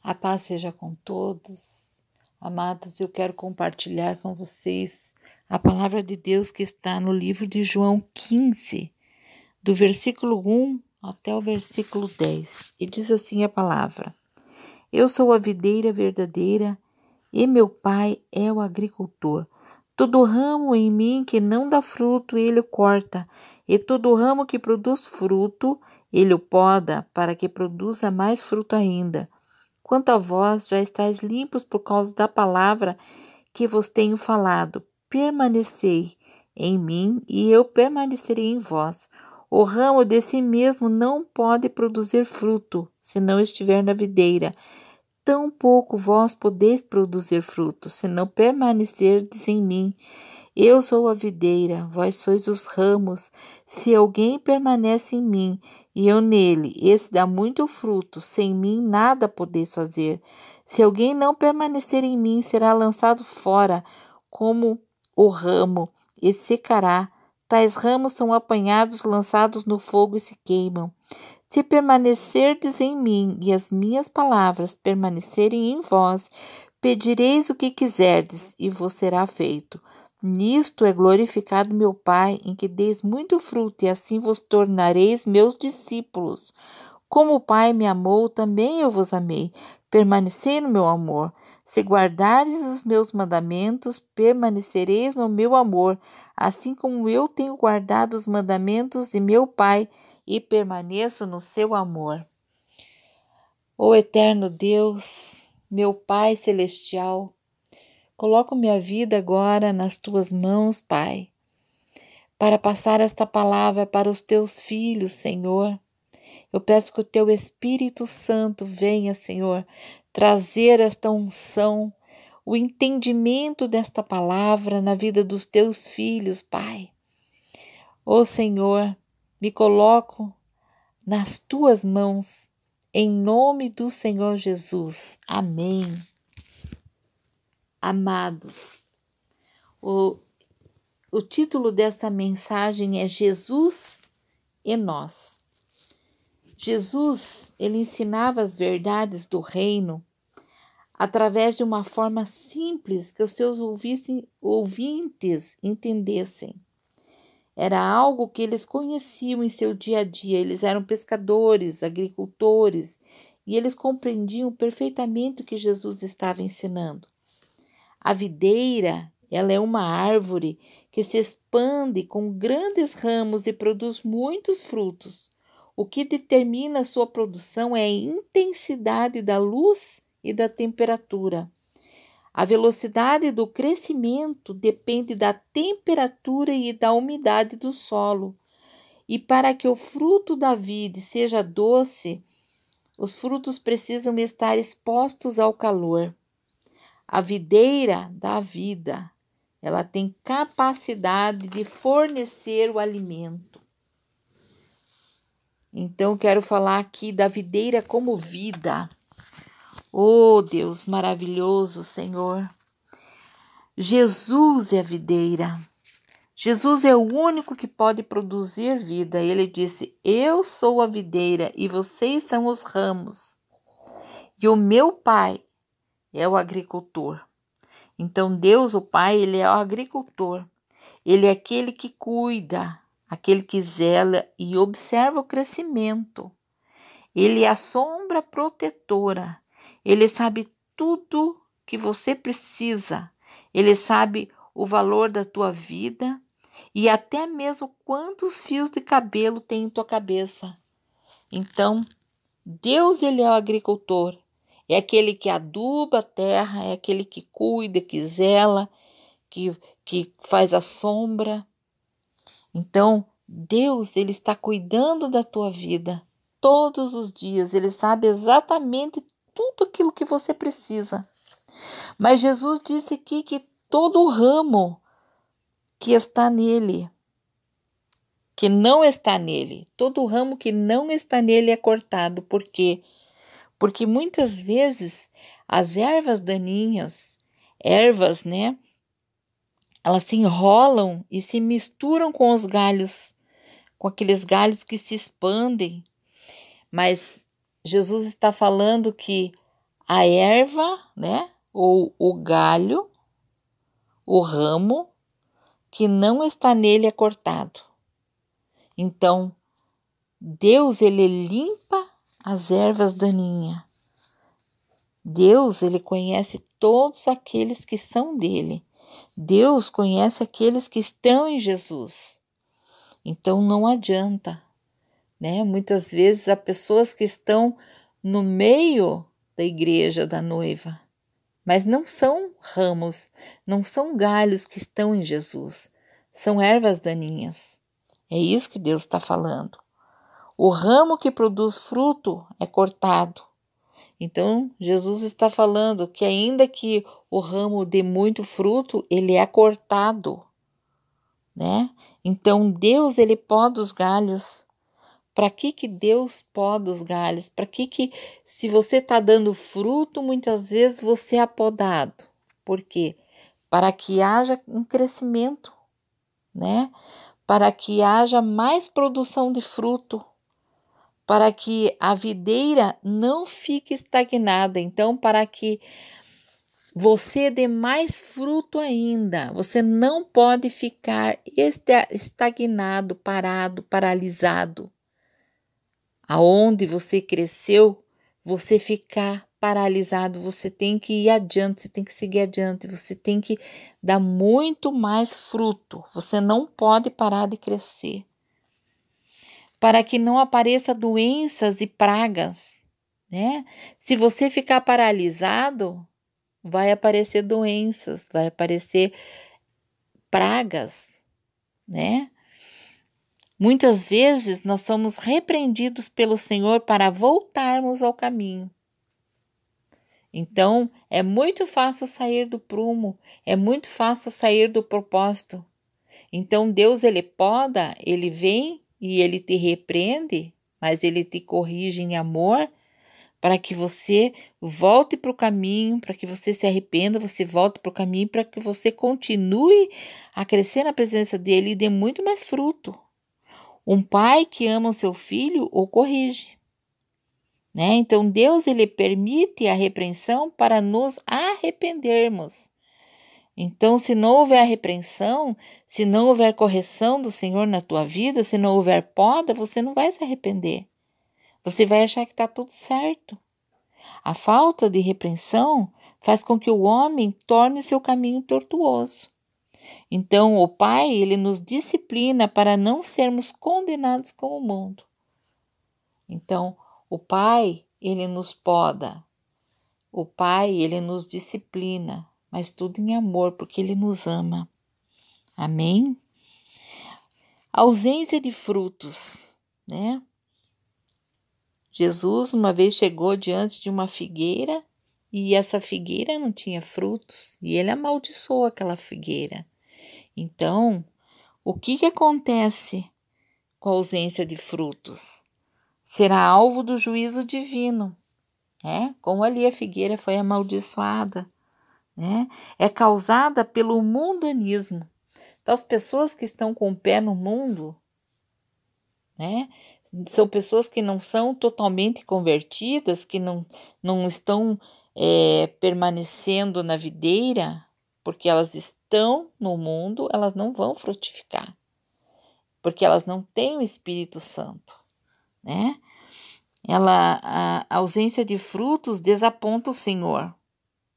A paz seja com todos. Amados, eu quero compartilhar com vocês a palavra de Deus que está no livro de João 15, do versículo 1 até o versículo 10. E diz assim a palavra: Eu sou a videira verdadeira e meu pai é o agricultor. Todo ramo em mim que não dá fruto, ele o corta, e todo ramo que produz fruto, ele o poda, para que produza mais fruto ainda. Quanto a vós, já estáis limpos por causa da palavra que vos tenho falado. Permanecei em mim e eu permanecerei em vós. O ramo de si mesmo não pode produzir fruto, se não estiver na videira. Tampouco vós podeis produzir fruto, se não permanecerdes em mim. Eu sou a videira, vós sois os ramos. Se alguém permanece em mim e eu nele, esse dá muito fruto. Sem mim nada podeis fazer. Se alguém não permanecer em mim, será lançado fora como o ramo e secará. Tais ramos são apanhados, lançados no fogo e se queimam. Se permanecerdes em mim e as minhas palavras permanecerem em vós, pedireis o que quiserdes e vos será feito. Nisto é glorificado meu Pai, em que deis muito fruto, e assim vos tornareis meus discípulos. Como o Pai me amou, também eu vos amei. Permanecei no meu amor. Se guardares os meus mandamentos, permanecereis no meu amor, assim como eu tenho guardado os mandamentos de meu Pai e permaneço no seu amor. Ó eterno Deus, meu Pai celestial, coloco minha vida agora nas tuas mãos, Pai, para passar esta palavra para os teus filhos, Senhor. Eu peço que o teu Espírito Santo venha, Senhor, trazer esta unção, o entendimento desta palavra na vida dos teus filhos, Pai. Ó Senhor, me coloco nas tuas mãos, em nome do Senhor Jesus. Amém. Amados, o título dessa mensagem é Jesus e Nós. Jesus, ele ensinava as verdades do reino através de uma forma simples que os seus ouvintes entendessem. Era algo que eles conheciam em seu dia a dia. Eles eram pescadores, agricultores, e eles compreendiam perfeitamente o que Jesus estava ensinando. A videira, ela é uma árvore que se expande com grandes ramos e produz muitos frutos. O que determina a sua produção é a intensidade da luz e da temperatura. A velocidade do crescimento depende da temperatura e da umidade do solo. E para que o fruto da vide seja doce, os frutos precisam estar expostos ao calor. A videira dá vida. Ela tem capacidade de fornecer o alimento. Então, quero falar aqui da videira como vida. Oh, Deus maravilhoso, Senhor. Jesus é a videira. Jesus é o único que pode produzir vida. Ele disse: Eu sou a videira e vocês são os ramos. E o meu Pai é o agricultor. Então, Deus, o Pai, ele é o agricultor. Ele é aquele que cuida, aquele que zela e observa o crescimento. Ele é a sombra protetora. Ele sabe tudo que você precisa. Ele sabe o valor da tua vida e até mesmo quantos fios de cabelo tem em tua cabeça. Então, Deus, ele é o agricultor. É aquele que aduba a terra, é aquele que cuida, que zela, que faz a sombra. Então, Deus, ele está cuidando da tua vida todos os dias. Ele sabe exatamente tudo aquilo que você precisa. Mas Jesus disse aqui que todo o ramo que está nele, que não está nele, todo o ramo que não está nele é cortado. Por quê? Porque muitas vezes as ervas daninhas, né? Elas se enrolam e se misturam com os galhos, com aqueles galhos que se expandem. Mas Jesus está falando que a erva, né? Ou o galho, o ramo que não está nele é cortado. Então, Deus, ele limpa as ervas daninhas. Deus, ele conhece todos aqueles que são dele. Deus conhece aqueles que estão em Jesus. Então, não adianta, né? Muitas vezes há pessoas que estão no meio da igreja da noiva, mas não são ramos, não são galhos que estão em Jesus, são ervas daninhas. É isso que Deus está falando. O ramo que produz fruto é cortado. Então, Jesus está falando que ainda que o ramo dê muito fruto, ele é cortado, né? Então, Deus, ele poda os galhos. Para que Deus poda os galhos? Para que se você está dando fruto, muitas vezes você é podado? Por quê? Para que haja um crescimento, né? Para que haja mais produção de fruto, para que a videira não fique estagnada. Então, para que você dê mais fruto ainda, você não pode ficar estagnado, parado, paralisado. Aonde você cresceu, você ficar paralisado, você tem que ir adiante, você tem que seguir adiante, você tem que dar muito mais fruto, você não pode parar de crescer. Para que não apareça doenças e pragas, né? Se você ficar paralisado, vai aparecer doenças, vai aparecer pragas, né? Muitas vezes nós somos repreendidos pelo Senhor para voltarmos ao caminho. Então, é muito fácil sair do prumo, é muito fácil sair do propósito. Então, Deus, ele poda, ele vem e ele te repreende, mas ele te corrige em amor para que você volte para o caminho, para que você se arrependa, você volte para o caminho, para que você continue a crescer na presença dele e dê muito mais fruto. Um pai que ama o seu filho o corrige, né? Então, Deus, ele permite a repreensão para nos arrependermos. Então, se não houver repreensão, se não houver correção do Senhor na tua vida, se não houver poda, você não vai se arrepender. Você vai achar que está tudo certo. A falta de repreensão faz com que o homem torne o seu caminho tortuoso. Então, o Pai, ele nos disciplina para não sermos condenados com o mundo. Então, o Pai, ele nos poda. O Pai, ele nos disciplina, mas tudo em amor, porque ele nos ama. Amém? Ausência de frutos, né? Jesus uma vez chegou diante de uma figueira e essa figueira não tinha frutos e ele amaldiçoou aquela figueira. Então, o que acontece com a ausência de frutos? Será alvo do juízo divino, né? Como ali a figueira foi amaldiçoada, né? É causada pelo mundanismo. Então, as pessoas que estão com o pé no mundo, né? São pessoas que não são totalmente convertidas, que não estão permanecendo na videira, porque elas estão no mundo, elas não vão frutificar, porque elas não têm o Espírito Santo, né? A ausência de frutos desaponta o Senhor,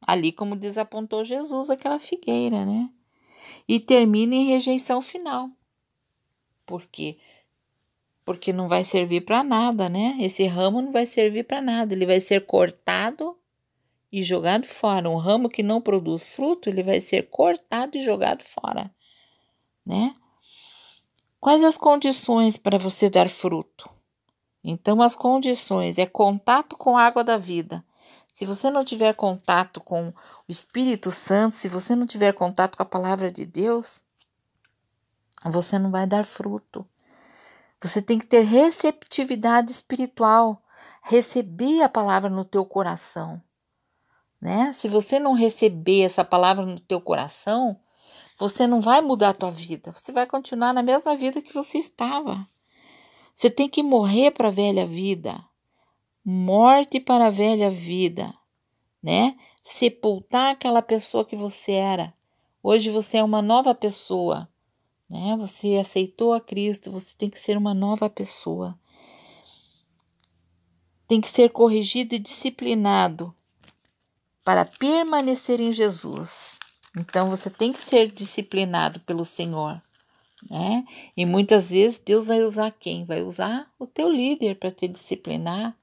ali como desapontou Jesus aquela figueira, né? E termina em rejeição final. Por quê? Porque não vai servir para nada, né? Esse ramo não vai servir para nada, ele vai ser cortado e jogado fora. Um ramo que não produz fruto, ele vai ser cortado e jogado fora, né? Quais as condições para você dar fruto? Então, as condições é contato com a água da vida. Se você não tiver contato com o Espírito Santo, se você não tiver contato com a palavra de Deus, você não vai dar fruto. Você tem que ter receptividade espiritual, receber a palavra no teu coração, né? Se você não receber essa palavra no teu coração, você não vai mudar a tua vida. Você vai continuar na mesma vida que você estava. Você tem que morrer para a velha vida. Morte para a velha vida. né? Sepultar aquela pessoa que você era. Hoje você é uma nova pessoa, né? Você aceitou a Cristo, você tem que ser uma nova pessoa. Tem que ser corrigido e disciplinado para permanecer em Jesus. Então você tem que ser disciplinado pelo Senhor, né? E muitas vezes Deus vai usar quem? Vai usar o teu líder para te disciplinar,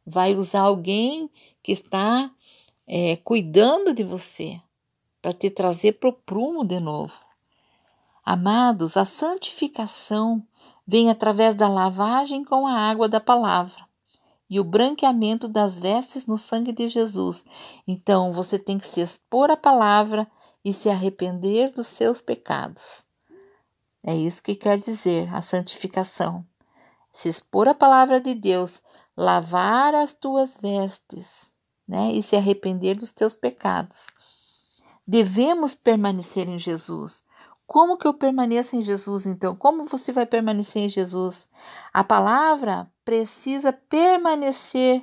vai usar alguém que está cuidando de você para te trazer para o prumo de novo. Amados, a santificação vem através da lavagem com a água da palavra e o branqueamento das vestes no sangue de Jesus. Então, você tem que se expor à palavra e se arrepender dos seus pecados. É isso que quer dizer a santificação. Se expor à palavra de Deus, lavar as tuas vestes, né? E se arrepender dos teus pecados. Devemos permanecer em Jesus. Como que eu permaneço em Jesus, então? Como você vai permanecer em Jesus? A palavra precisa permanecer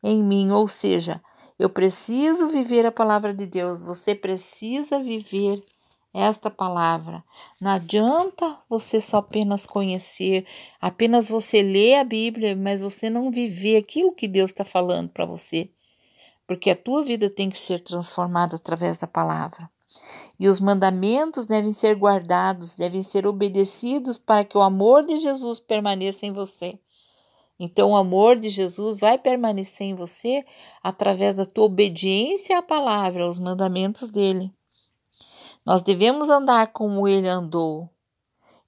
em mim, ou seja, eu preciso viver a palavra de Deus. Você precisa viver esta palavra. Não adianta você só apenas conhecer, apenas você ler a Bíblia, mas você não viver aquilo que Deus está falando para você. Porque a tua vida tem que ser transformada através da palavra. E os mandamentos devem ser guardados, devem ser obedecidos para que o amor de Jesus permaneça em você. Então, o amor de Jesus vai permanecer em você através da tua obediência à palavra, aos mandamentos dele. Nós devemos andar como ele andou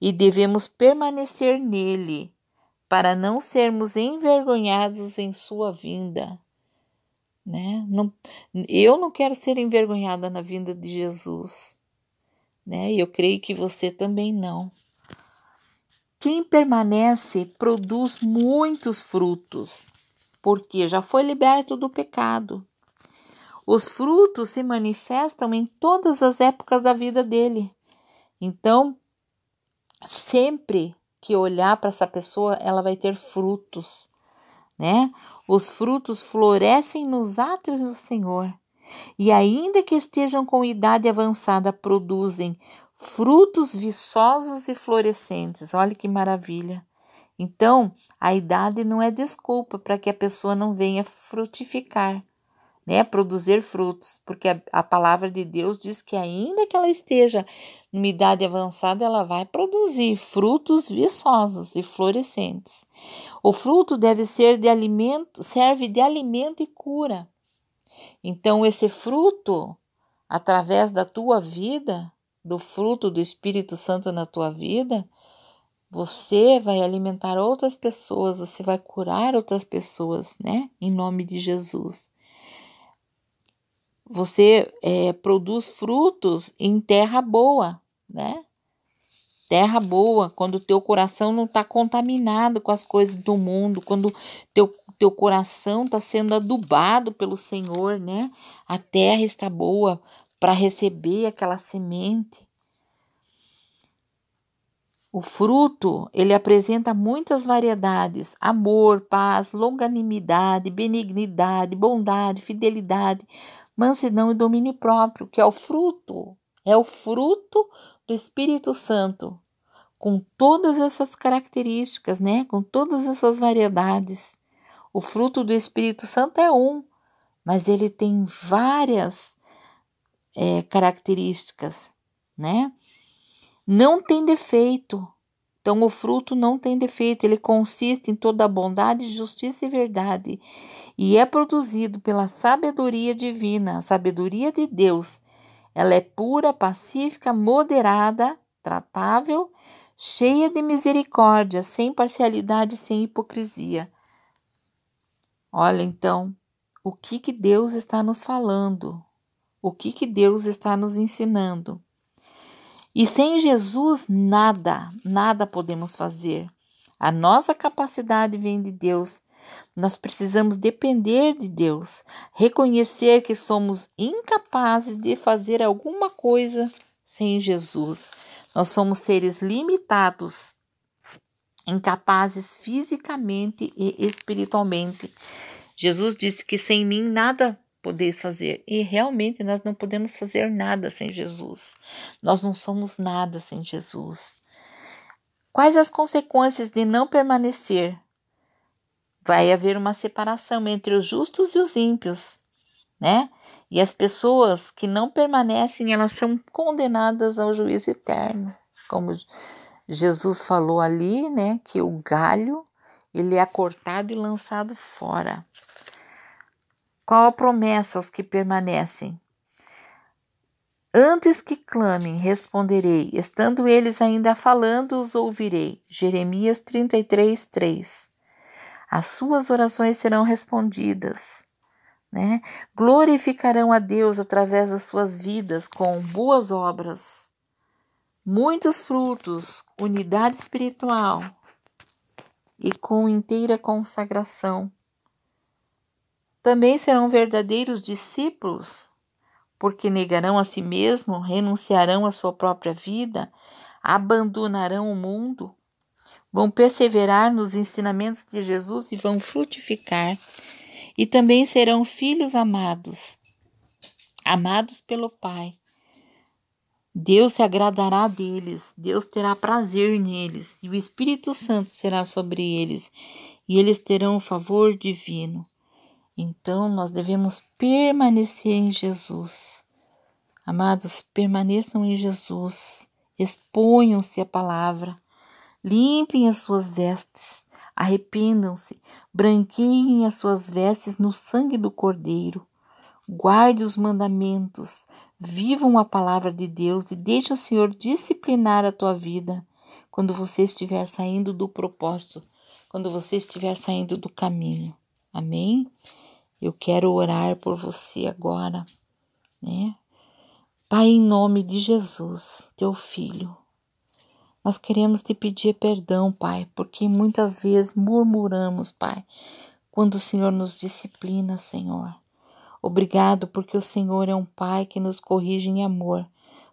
e devemos permanecer nele para não sermos envergonhados em sua vinda. Né? Eu não quero ser envergonhada na vinda de Jesus, né? E eu creio que você também não. Quem permanece produz muitos frutos, porque já foi liberto do pecado. Os frutos se manifestam em todas as épocas da vida dele. Então, sempre que olhar para essa pessoa, ela vai ter frutos, né? Os frutos florescem nos átrios do Senhor e ainda que estejam com idade avançada, produzem frutos viçosos e florescentes. Olha que maravilha! Então, a idade não é desculpa para que a pessoa não venha frutificar, né? Produzir frutos, porque a palavra de Deus diz que ainda que ela esteja numa idade avançada, ela vai produzir frutos viçosos e florescentes. O fruto deve ser de alimento, serve de alimento e cura. Então, esse fruto, através da tua vida, do fruto do Espírito Santo na tua vida, você vai alimentar outras pessoas, você vai curar outras pessoas, né? Em nome de Jesus. Você produz frutos em terra boa, né? Terra boa, quando o teu coração não está contaminado com as coisas do mundo, quando teu coração está sendo adubado pelo Senhor, né? A terra está boa para receber aquela semente. O fruto, ele apresenta muitas variedades: amor, paz, longanimidade, benignidade, bondade, fidelidade, mansidão e domínio próprio, que é o fruto do Espírito Santo, com todas essas características, né? Com todas essas variedades. O fruto do Espírito Santo é mas ele tem várias características, né? Não tem defeito. Então, o fruto não tem defeito, ele consiste em toda bondade, justiça e verdade, e é produzido pela sabedoria divina, a sabedoria de Deus. Ela é pura, pacífica, moderada, tratável, cheia de misericórdia, sem parcialidade, sem hipocrisia. Olha, então, o que Deus está nos falando? O que Deus está nos ensinando? E sem Jesus, nada podemos fazer. A nossa capacidade vem de Deus. Nós precisamos depender de Deus, reconhecer que somos incapazes de fazer alguma coisa sem Jesus. Nós somos seres limitados, incapazes fisicamente e espiritualmente. Jesus disse que sem mim nada podeis fazer. E realmente nós não podemos fazer nada sem Jesus. Nós não somos nada sem Jesus. Quais as consequências de não permanecer? Vai haver uma separação entre os justos e os ímpios, né? E as pessoas que não permanecem, elas são condenadas ao juízo eterno. Como Jesus falou ali, né? Que o galho, ele é cortado e lançado fora. Qual a promessa aos que permanecem? Antes que clamem, responderei. Estando eles ainda falando, os ouvirei. Jeremias 33:3. As suas orações serão respondidas, né? Glorificarão a Deus através das suas vidas com boas obras, muitos frutos, unidade espiritual e com inteira consagração. Também serão verdadeiros discípulos, porque negarão a si mesmo, renunciarão à sua própria vida, abandonarão o mundo, vão perseverar nos ensinamentos de Jesus e vão frutificar. E também serão filhos amados, amados pelo Pai. Deus se agradará deles, Deus terá prazer neles, e o Espírito Santo será sobre eles, e eles terão o favor divino. Então, nós devemos permanecer em Jesus. Amados, permaneçam em Jesus, exponham-se à palavra, limpem as suas vestes, arrependam-se, branqueiem as suas vestes no sangue do Cordeiro, guarde os mandamentos, vivam a palavra de Deus e deixe o Senhor disciplinar a tua vida quando você estiver saindo do propósito, quando você estiver saindo do caminho. Amém? Eu quero orar por você agora, né? Pai, em nome de Jesus, teu Filho, nós queremos te pedir perdão, Pai, porque muitas vezes murmuramos, Pai, quando o Senhor nos disciplina, Senhor. Obrigado porque o Senhor é um Pai que nos corrige em amor,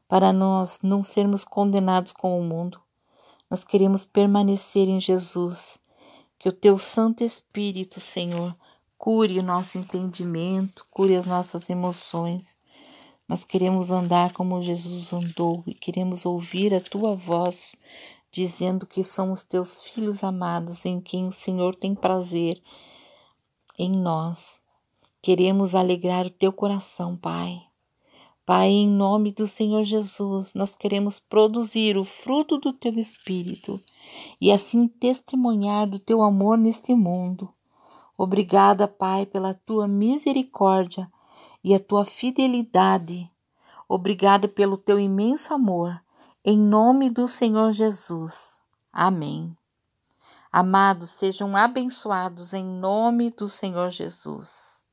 para nós não sermos condenados com o mundo. Nós queremos permanecer em Jesus, que o teu Santo Espírito, Senhor, cure o nosso entendimento, cure as nossas emoções. Nós queremos andar como Jesus andou e queremos ouvir a tua voz, dizendo que somos teus filhos amados, em quem o Senhor tem prazer em nós. Queremos alegrar o teu coração, Pai. Pai, em nome do Senhor Jesus, nós queremos produzir o fruto do teu Espírito e assim testemunhar do teu amor neste mundo. Obrigada, Pai, pela tua misericórdia e a tua fidelidade. Obrigada pelo teu imenso amor. Em nome do Senhor Jesus. Amém. Amados, sejam abençoados em nome do Senhor Jesus.